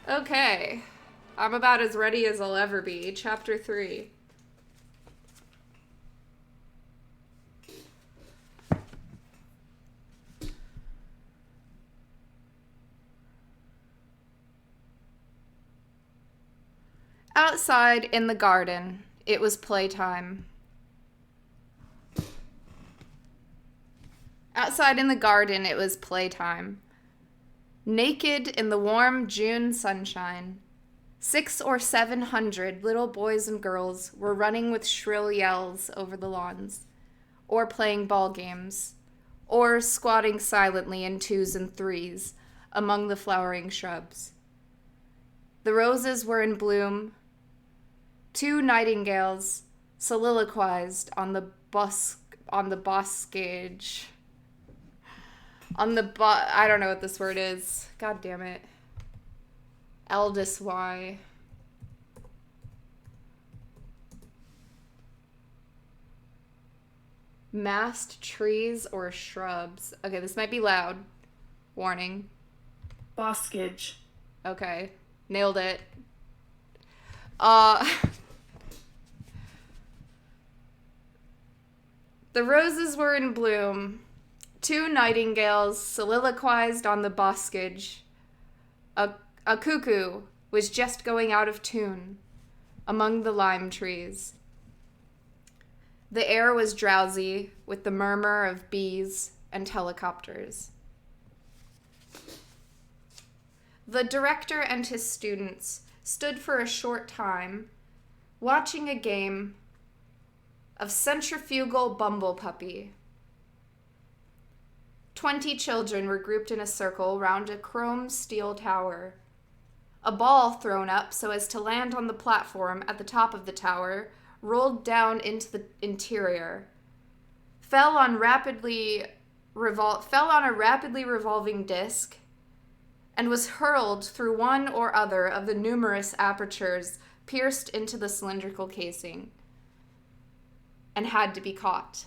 Okay. I'm about as ready as I'll ever be. Chapter 3. Outside in the garden, it was playtime. Outside in the garden, it was playtime. Naked in the warm June sunshine, 600 or 700 little boys and girls were running with shrill yells over the lawns, or playing ball games, or squatting silently in twos and threes among the flowering shrubs. The roses were in bloom. Two nightingales soliloquized on the boskage. I don't know what this word is. God damn it. Eldest Y. Mast trees or shrubs. Okay, this might be loud. Warning. Boskage. Okay. Nailed it. The roses were in bloom. Two nightingales soliloquized on the boskage. A cuckoo was just going out of tune among the lime trees. The air was drowsy with the murmur of bees and helicopters. The director and his students stood for a short time watching a game of centrifugal bumble puppy. 20 children were grouped in a circle round a chrome steel tower. A ball thrown up so as to land on the platform at the top of the tower rolled down into the interior, fell on a rapidly revolving disc, and was hurled through one or other of the numerous apertures pierced into the cylindrical casing, and had to be caught.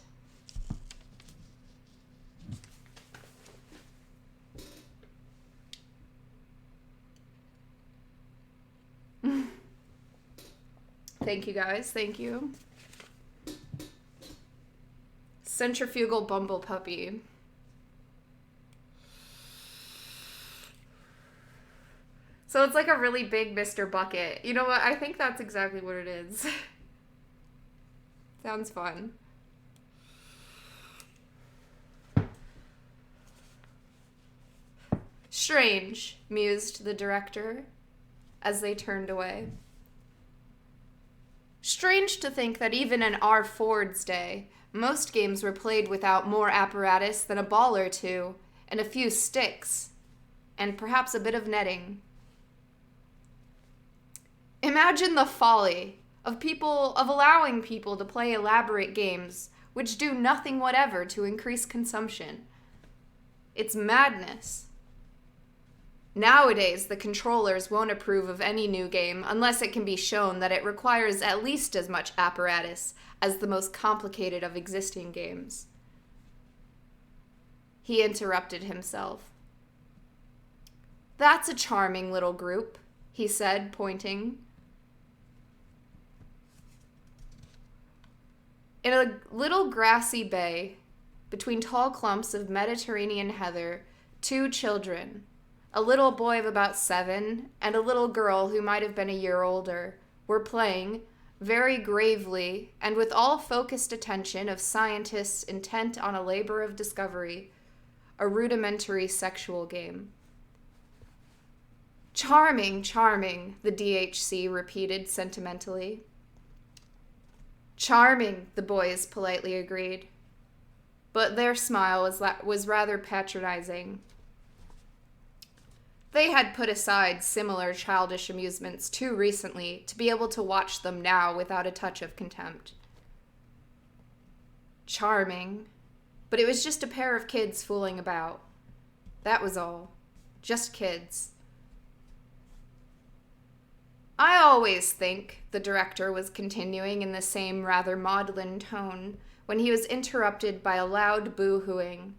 Thank you, guys. Thank you. Centrifugal bumble puppy. So it's like a really big Mr. Bucket. You know what? I think that's exactly what it is. Sounds fun. Strange, mused the director as they turned away. Strange to think that even in R. Ford's day, most games were played without more apparatus than a ball or two, and a few sticks, and perhaps a bit of netting. Imagine the folly of allowing people to play elaborate games which do nothing whatever to increase consumption. It's madness. Nowadays, the controllers won't approve of any new game unless it can be shown that it requires at least as much apparatus as the most complicated of existing games. He interrupted himself. That's a charming little group, he said, pointing. In a little grassy bay, between tall clumps of Mediterranean heather, two children, a little boy of about 7 and a little girl who might have been a year older, were playing, very gravely and with all focused attention of scientists intent on a labor of discovery, a rudimentary sexual game. Charming, charming, the DHC repeated sentimentally. Charming, the boys politely agreed. But their smile was rather patronizing. They had put aside similar childish amusements too recently to be able to watch them now without a touch of contempt. Charming, but it was just a pair of kids fooling about. That was all. Just kids. I always think, the director was continuing in the same rather maudlin tone, when he was interrupted by a loud boo-hooing.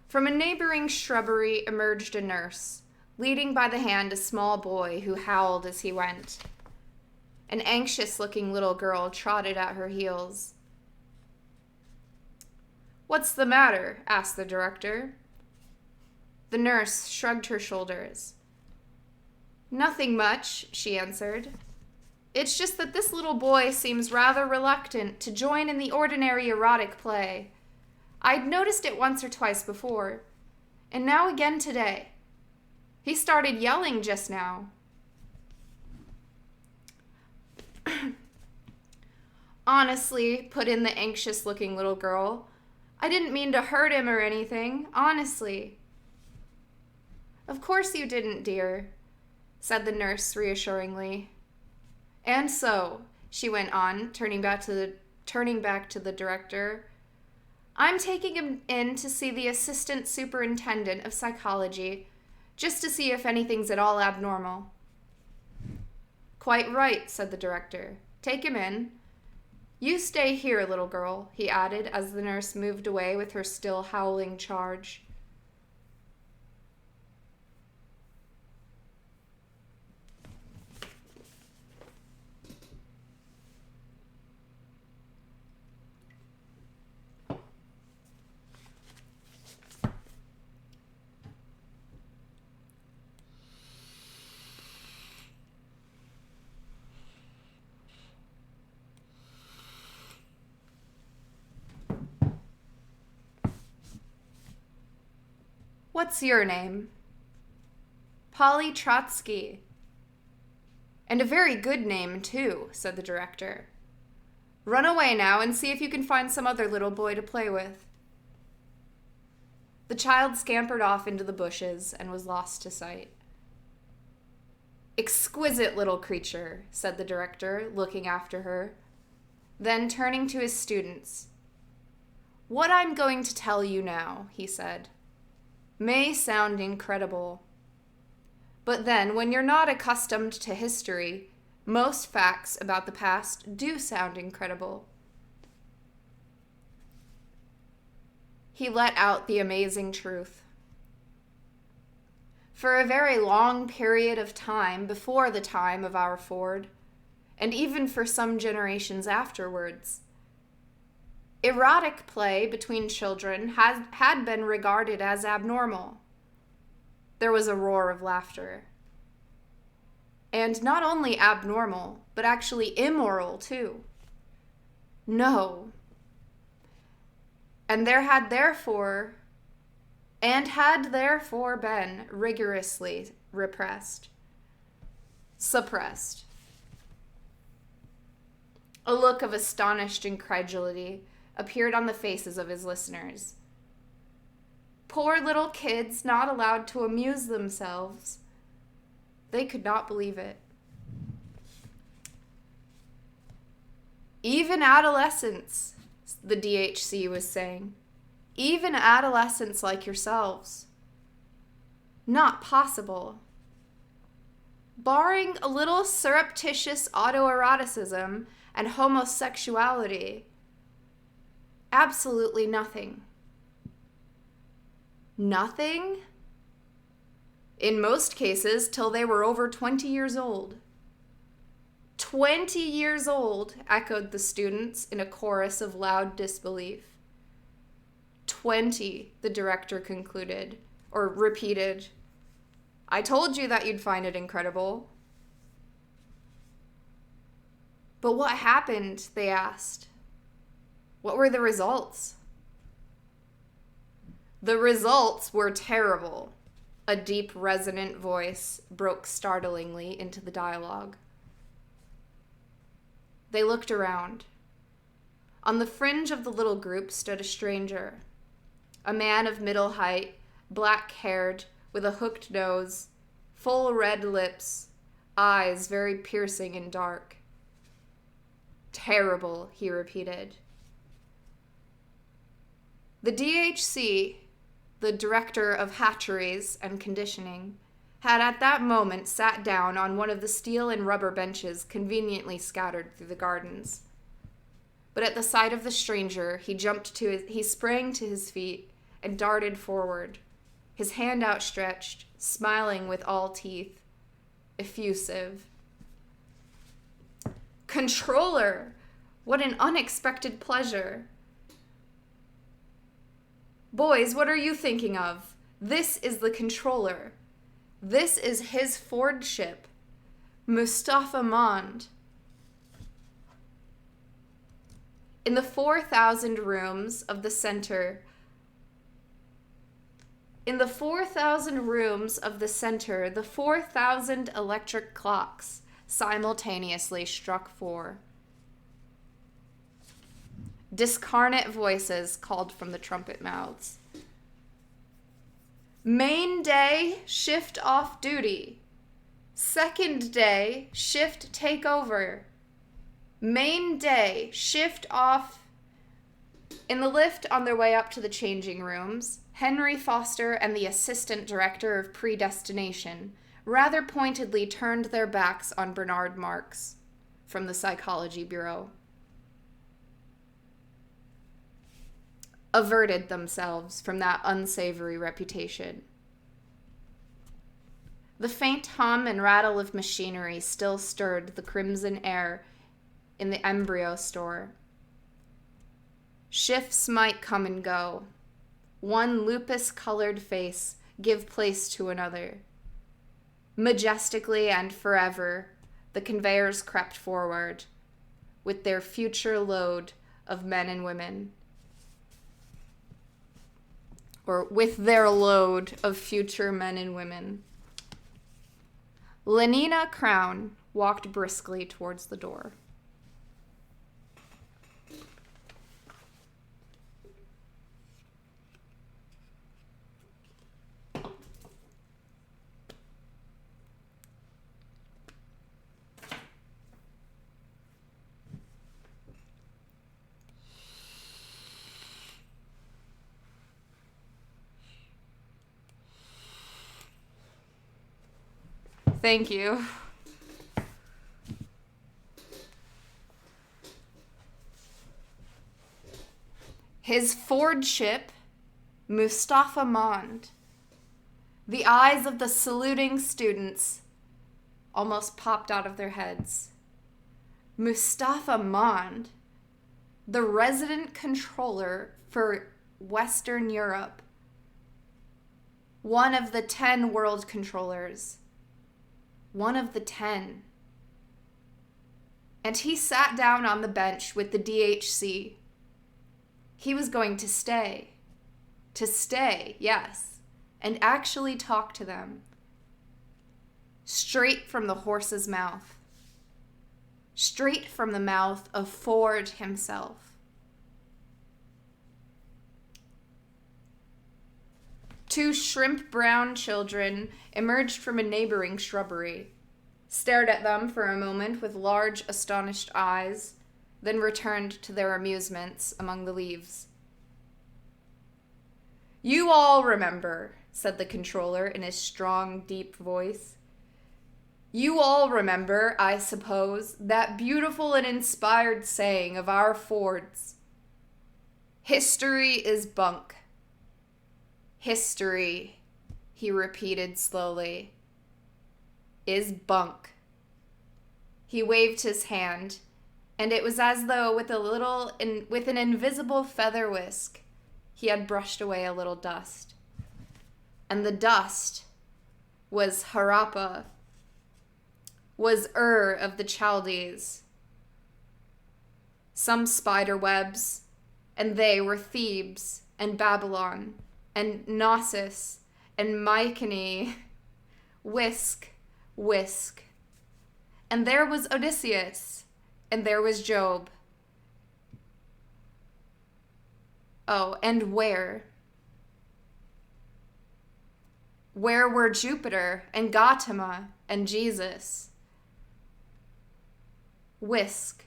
From a neighboring shrubbery emerged a nurse, leading by the hand a small boy who howled as he went. An anxious-looking little girl trotted at her heels. "What's the matter?" asked the director. The nurse shrugged her shoulders. "Nothing much," she answered. "It's just that this little boy seems rather reluctant to join in the ordinary erotic play. I'd noticed it once or twice before, and now again today. He started yelling just now." "Honestly," put in the anxious-looking little girl, "I didn't mean to hurt him or anything, honestly." "Of course you didn't, dear," said the nurse reassuringly. "And so," she went on, turning back to the director, "I'm taking him in to see the assistant superintendent of psychology, just to see if anything's at all abnormal." "Quite right," said the director. "Take him in. You stay here, little girl," he added as the nurse moved away with her still howling charge. "What's your name?" "Polly Trotsky." "And a very good name, too," said the director. "Run away now and see if you can find some other little boy to play with." The child scampered off into the bushes and was lost to sight. "Exquisite little creature," said the director, looking after her. Then, turning to his students, "What I'm going to tell you now," he said, "may sound incredible. But then, when you're not accustomed to history, most facts about the past do sound incredible." He let out the amazing truth. For a very long period of time before the time of our Ford, and even for some generations afterwards, erotic play between children had been regarded as abnormal. There was a roar of laughter. And not only abnormal, but actually immoral, too. No. And had therefore been rigorously suppressed. A look of astonished incredulity appeared on the faces of his listeners. Poor little kids not allowed to amuse themselves. They could not believe it. "Even adolescents," the DHC was saying, "even adolescents like yourselves. Not possible. Barring a little surreptitious autoeroticism and homosexuality, absolutely nothing." Nothing? In most cases, till they were over 20 years old. 20 years old, echoed the students in a chorus of loud disbelief. 20, the director concluded, or repeated. "I told you that you'd find it incredible." "But what happened?" they asked. "What were the results?" "The results were terrible," a deep, resonant voice broke startlingly into the dialogue. They looked around. On the fringe of the little group stood a stranger, a man of middle height, black-haired, with a hooked nose, full red lips, eyes very piercing and dark. "Terrible," he repeated. The DHC, the director of hatcheries and conditioning, had at that moment sat down on one of the steel and rubber benches conveniently scattered through the gardens. But at the sight of the stranger, he sprang to his feet and darted forward, his hand outstretched, smiling with all teeth, effusive. Controller! What an unexpected pleasure. Boys, what are you thinking of? This is the controller. This is his Ford ship, Mustafa Mond. In the 4,000 rooms of the center, the 4,000 electric clocks simultaneously struck 4. Discarnate voices called from the trumpet mouths. Main day, shift off duty. Second day, shift take over. Main day, shift off. In the lift on their way up to the changing rooms, Henry Foster and the assistant director of predestination rather pointedly turned their backs on Bernard Marx from the Psychology Bureau. Averted themselves from that unsavory reputation. The faint hum and rattle of machinery still stirred the crimson air in the embryo store. Shifts might come and go. One lupus-colored face give place to another. Majestically and forever, the conveyors crept forward, with their future load of men and women. Or with their load of future men and women. Lenina Crown walked briskly towards the door. Thank you. His Ford ship, Mustafa Mond. The eyes of the saluting students almost popped out of their heads. Mustafa Mond, the resident controller for Western Europe. One of the 10 world controllers. One of the 10. And he sat down on the bench with the DHC. He was going to stay. To stay, yes. And actually talk to them. Straight from the horse's mouth. Straight from the mouth of Ford himself. Two shrimp-brown children emerged from a neighboring shrubbery, stared at them for a moment with large, astonished eyes, then returned to their amusements among the leaves. "You all remember," said the controller in his strong, deep voice. "You all remember, I suppose, that beautiful and inspired saying of our Ford's. History is bunk. History," he repeated slowly, "is bunk." He waved his hand, and it was as though with an invisible feather whisk, he had brushed away a little dust. And the dust was Harappa, was Ur of the Chaldees. Some spider webs, and they were Thebes and Babylon, and Knossos, and Mycenae, whisk, whisk. And there was Odysseus, and there was Job. Oh, and where? Where were Jupiter, and Gautama, and Jesus? Whisk.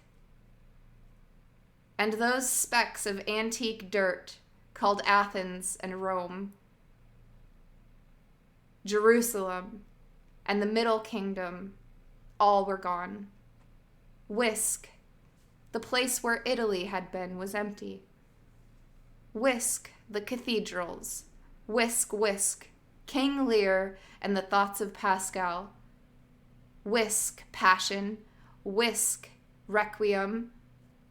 And those specks of antique dirt called Athens and Rome, Jerusalem, and the Middle Kingdom, all were gone. Whisk, the place where Italy had been was empty. Whisk, the cathedrals, whisk, whisk, King Lear and the thoughts of Pascal. Whisk, passion. Whisk, requiem.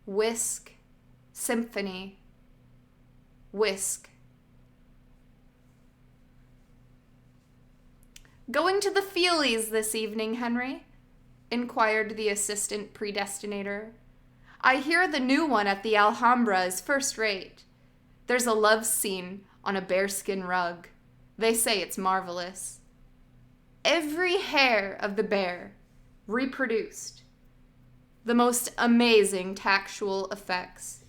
Whisk, symphony. Whisk. Going to the Feelies this evening, Henry? Inquired the assistant predestinator. I hear the new one at the Alhambra is first rate. There's a love scene on a bearskin rug. They say it's marvelous. Every hair of the bear reproduced. The most amazing tactual effects.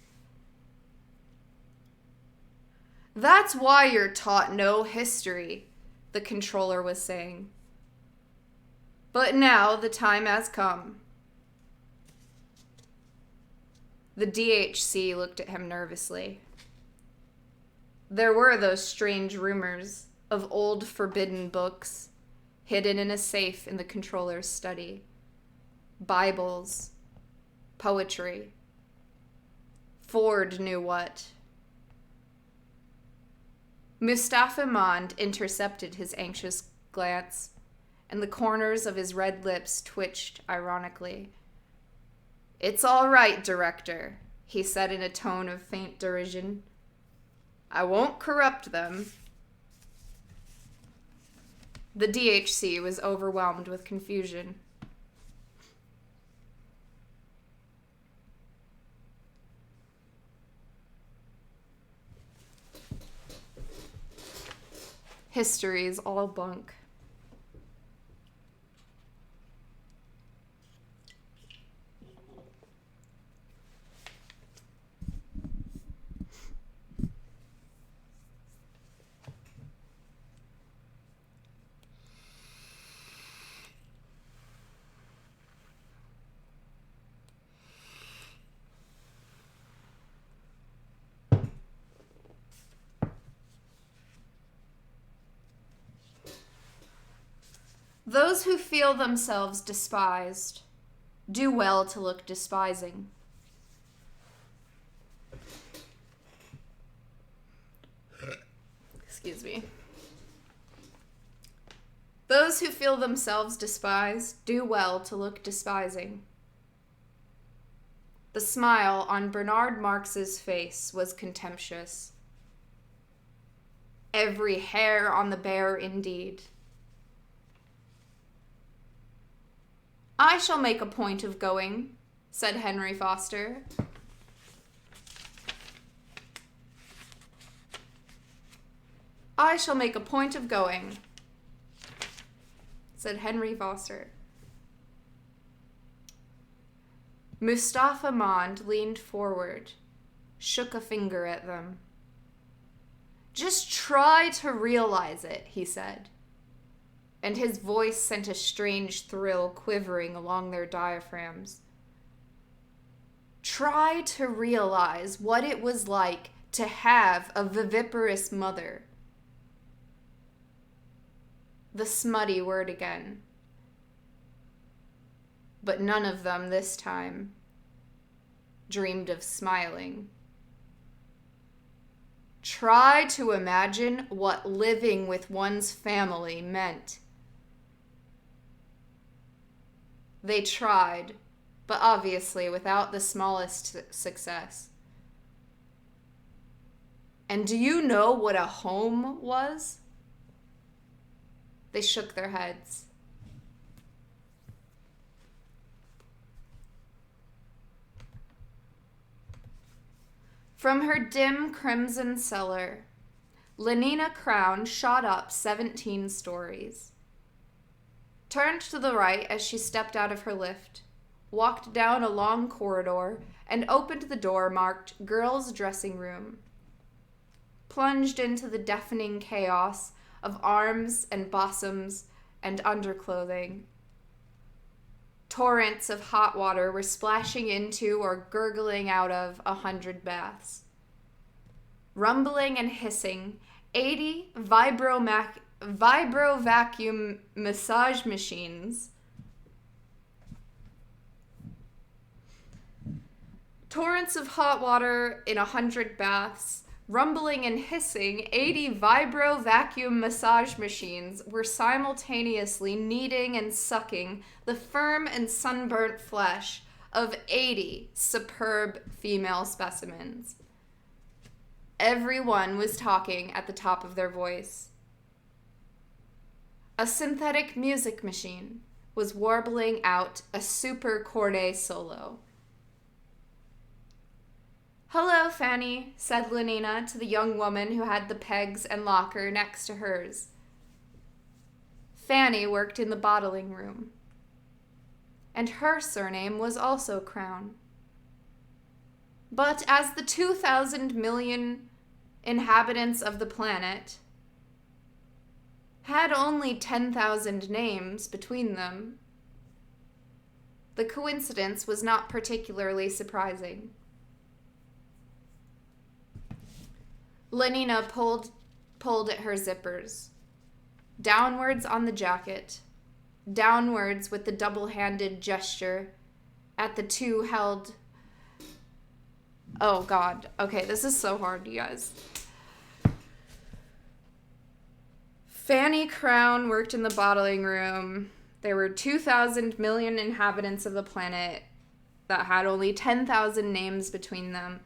That's why you're taught no history, the controller was saying. But now the time has come. The DHC looked at him nervously. There were those strange rumors of old forbidden books hidden in a safe in the controller's study. Bibles, poetry. Ford knew what. Mustafa Mond intercepted his anxious glance, and the corners of his red lips twitched ironically. It's all right, Director, he said in a tone of faint derision. I won't corrupt them. The DHC was overwhelmed with confusion. History's all bunk. Those who feel themselves despised do well to look despising. Excuse me. Those who feel themselves despised do well to look despising. The smile on Bernard Marx's face was contemptuous. Every hair on the bear indeed. I shall make a point of going, said Henry Foster. I shall make a point of going, said Henry Foster. Mustafa Mond leaned forward, shook a finger at them. Just try to realize it, he said, and his voice sent a strange thrill quivering along their diaphragms. Try to realize what it was like to have a viviparous mother. The smutty word again. But none of them this time dreamed of smiling. Try to imagine what living with one's family meant. They tried, but obviously without the smallest success. And do you know what a home was? They shook their heads. From her dim crimson cellar, Lenina Crown shot up 17 stories. Turned to the right as she stepped out of her lift, walked down a long corridor, and opened the door marked Girls' Dressing Room. Plunged into the deafening chaos of arms and bosoms and underclothing. Torrents of hot water were splashing into or gurgling out of 100 baths. Rumbling and hissing, 80 vibro vacuum massage machines. Torrents of hot water in 100 baths, Rumbling and hissing, 80 vibro vacuum massage machines were simultaneously kneading and sucking the firm and sunburnt flesh of 80 superb female specimens. Everyone was talking at the top of their voice. A synthetic music machine was warbling out a super cornet solo. "Hello, Fanny," said Lenina to the young woman who had the pegs and locker next to hers. Fanny worked in the bottling room, and her surname was also Crown. But as the 2,000 million inhabitants of the planet had only 10,000 names between them, the coincidence was not particularly surprising. Lenina pulled at her zippers. Downwards on the jacket. Downwards with the double-handed gesture at the two held... Oh, God. Okay, this is so hard, you guys. Fanny Crown worked in the bottling room. There were 2,000 million inhabitants of the planet that had only 10,000 names between them.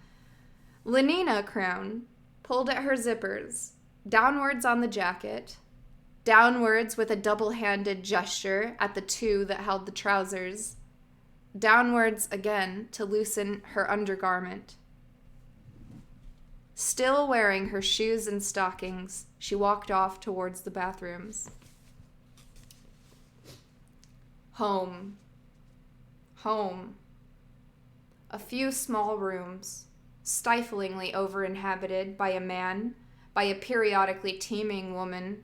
Lenina Crown pulled at her zippers, downwards on the jacket, downwards with a double-handed gesture at the two that held the trousers, downwards again to loosen her undergarment. Still wearing her shoes and stockings, she walked off towards the bathrooms. Home. Home. A few small rooms, stiflingly over-inhabited by a man, by a periodically teeming woman,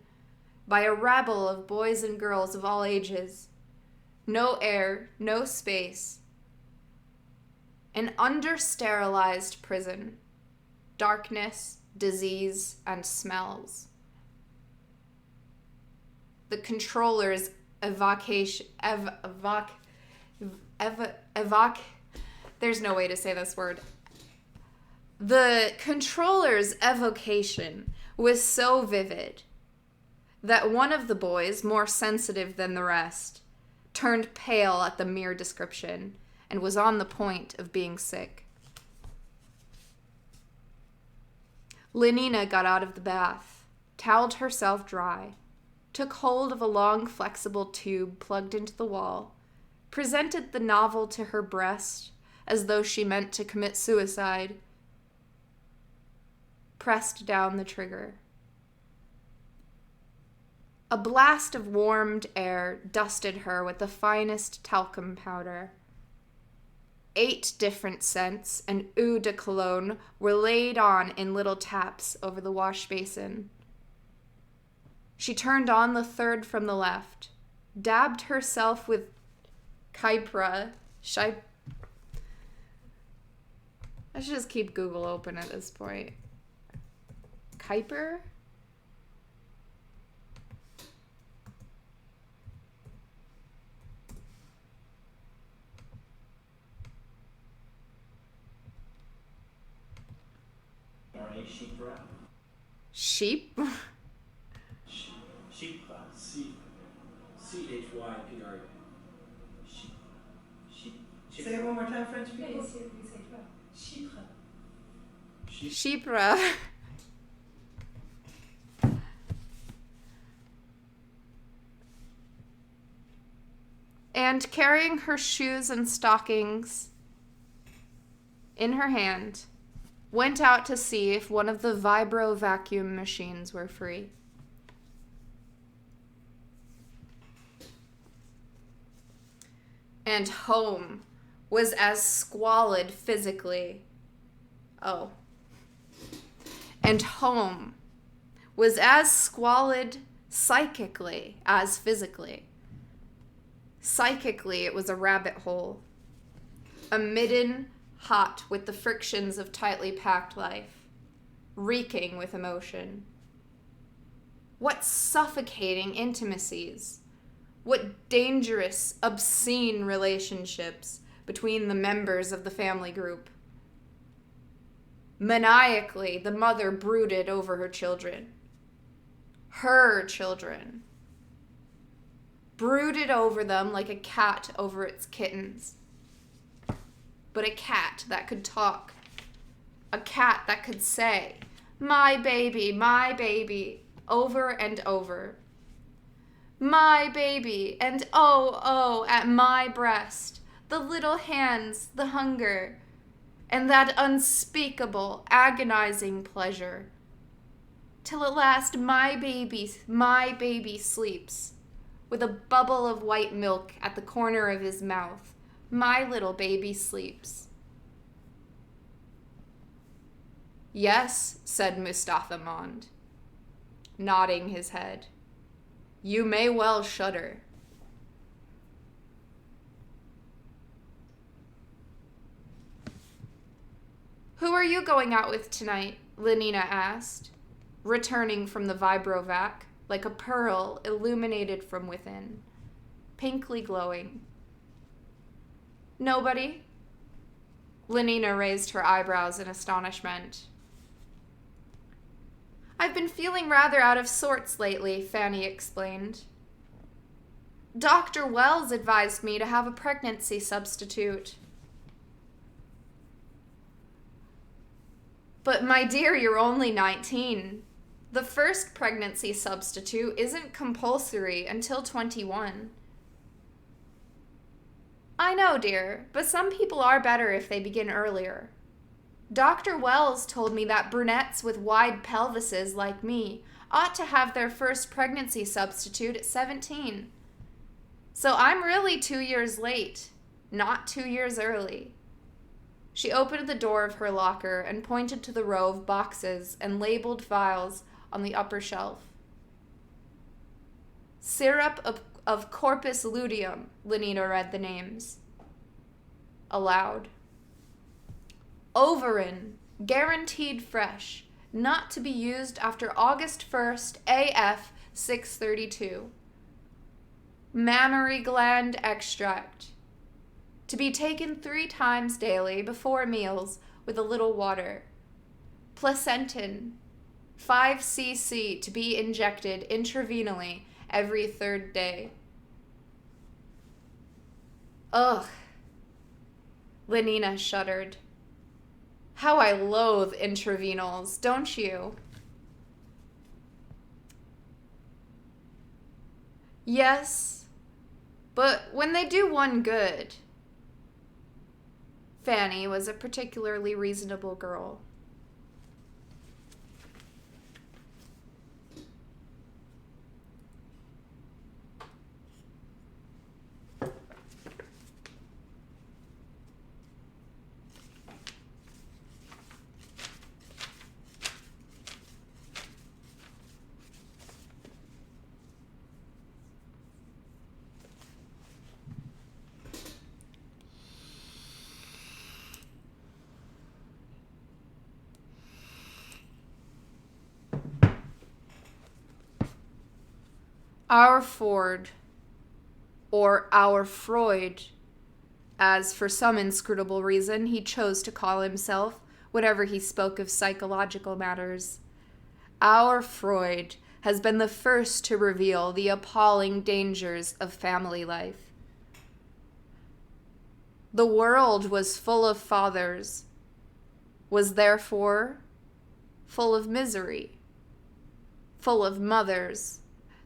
by a rabble of boys and girls of all ages. No air, no space. An under-sterilized prison. Darkness, disease, and smells. The controller's there's no way to say this word. The controller's evocation was so vivid that one of the boys, more sensitive than the rest, turned pale at the mere description and was on the point of being sick. Lenina got out of the bath, toweled herself dry, took hold of a long, flexible tube plugged into the wall, presented the novel to her breast as though she meant to commit suicide, pressed down the trigger. A blast of warmed air dusted her with the finest talcum powder. 8 different scents and eau de cologne were laid on in little taps over the wash basin. She turned on the third from the left, dabbed herself with Kypra. I should just keep Google open at this point. Kuiper? Sheep? Chypre. C-H-Y-P-R. Say it one more time, French people. Chypre. Chypre. And carrying her shoes and stockings in her hand, went out to see if one of the vibro vacuum machines were free. And home was as squalid physically. Oh. And home was as squalid psychically as physically. Psychically, it was a rabbit hole. A midden hot with the frictions of tightly packed life, reeking with emotion. What suffocating intimacies, what dangerous, obscene relationships between the members of the family group. Maniacally, the mother brooded over her children. Her children. Brooded over them like a cat over its kittens. But a cat that could talk. A cat that could say, my baby, over and over. My baby, and oh, at my breast, the little hands, the hunger, and that unspeakable, agonizing pleasure. Till at last my baby sleeps, with a bubble of white milk at the corner of his mouth. My little baby sleeps. Yes, said Mustafa Mond, nodding his head. You may well shudder. Who are you going out with tonight? Lenina asked, returning from the vibrovac like a pearl illuminated from within, pinkly glowing. Nobody? Lenina raised her eyebrows in astonishment. I've been feeling rather out of sorts lately, Fanny explained. Dr. Wells advised me to have a pregnancy substitute. But my dear, you're only 19. The first pregnancy substitute isn't compulsory until 21. I know, dear, but some people are better if they begin earlier. Dr. Wells told me that brunettes with wide pelvises like me ought to have their first pregnancy substitute at 17. So I'm really 2 years late, not 2 years early. She opened the door of her locker and pointed to the row of boxes and labeled vials on the upper shelf. Syrup of Corpus luteum, Lenina read the names. Aloud. Overin, guaranteed fresh, not to be used after August 1st, AF 632. Mammary gland extract, to be taken 3 times daily before meals with a little water. Placentin, 5 cc to be injected intravenously every 3rd day. Ugh. Lenina shuddered. How I loathe intravenals, don't you? Yes, but when they do one good. Fanny was a particularly reasonable girl. Our Ford, or our Freud, as for some inscrutable reason he chose to call himself whenever he spoke of psychological matters. Our Freud has been the first to reveal the appalling dangers of family life. The world was full of fathers, was therefore full of misery, full of mothers,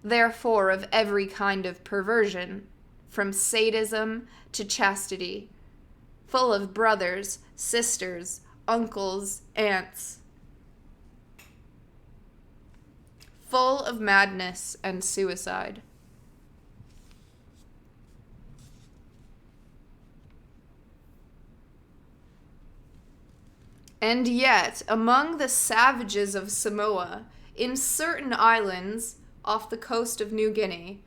therefore of every kind of perversion, from sadism to chastity, full of brothers, sisters, uncles, aunts, full of madness and suicide. And yet, among the savages of Samoa, in certain islands off the coast of New Guinea,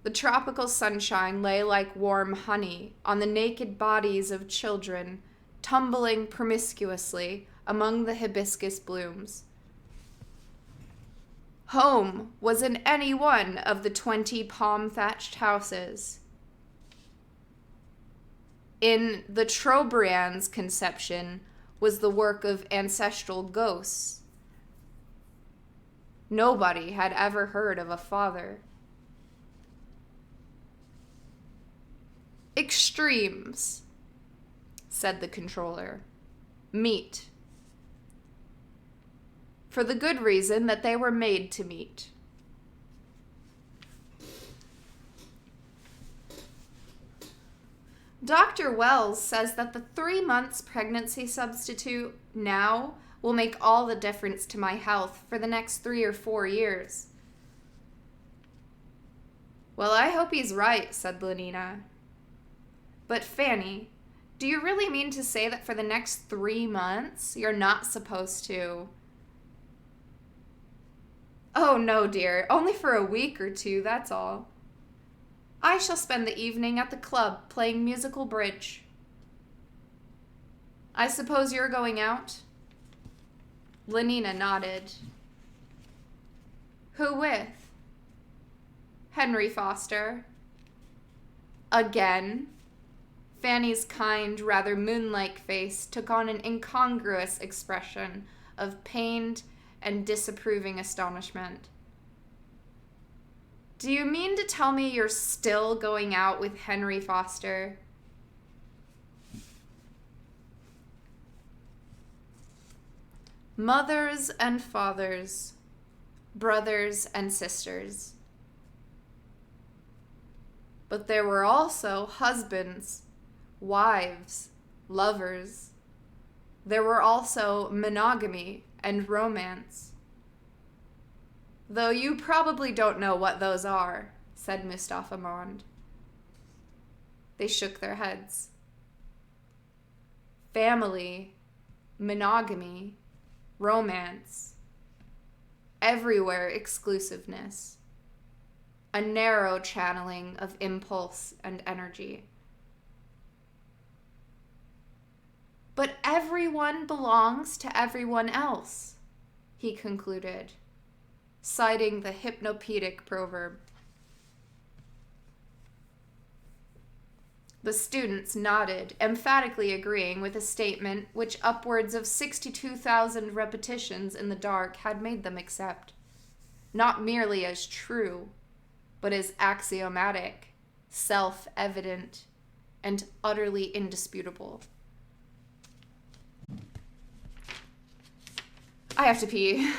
the tropical sunshine lay like warm honey on the naked bodies of children tumbling promiscuously among the hibiscus blooms. Home was in any one of the 20 palm-thatched houses. in the Trobriand's conception, was the work of ancestral ghosts. Nobody had ever heard of a father. Extremes, said the controller, meet. For the good reason that they were made to meet. Dr. Wells says that the 3 months pregnancy substitute now will make all the difference to my health for the next 3 or 4 years. Well, I hope he's right, said Lenina. But Fanny, do you really mean to say that for the next 3 months you're not supposed to? Oh, no, dear. Only for a week or 2, that's all. I shall spend the evening at the club playing musical bridge. I suppose you're going out? Lenina nodded. Who with? Henry Foster. Again? Fanny's kind, rather moon-like face took on an incongruous expression of pained and disapproving astonishment. Do you mean to tell me you're still going out with Henry Foster? Mothers and fathers, brothers and sisters. But there were also husbands, wives, lovers. There were also monogamy and romance. Though you probably don't know what those are, said Mustafa Mond. They shook their heads. Family, monogamy, romance, everywhere exclusiveness, a narrow channeling of impulse and energy. But everyone belongs to everyone else, he concluded, citing the hypnopedic proverb. The students nodded, emphatically agreeing with a statement which upwards of 62,000 repetitions in the dark had made them accept, not merely as true, but as axiomatic, self-evident, and utterly indisputable. I have to pee.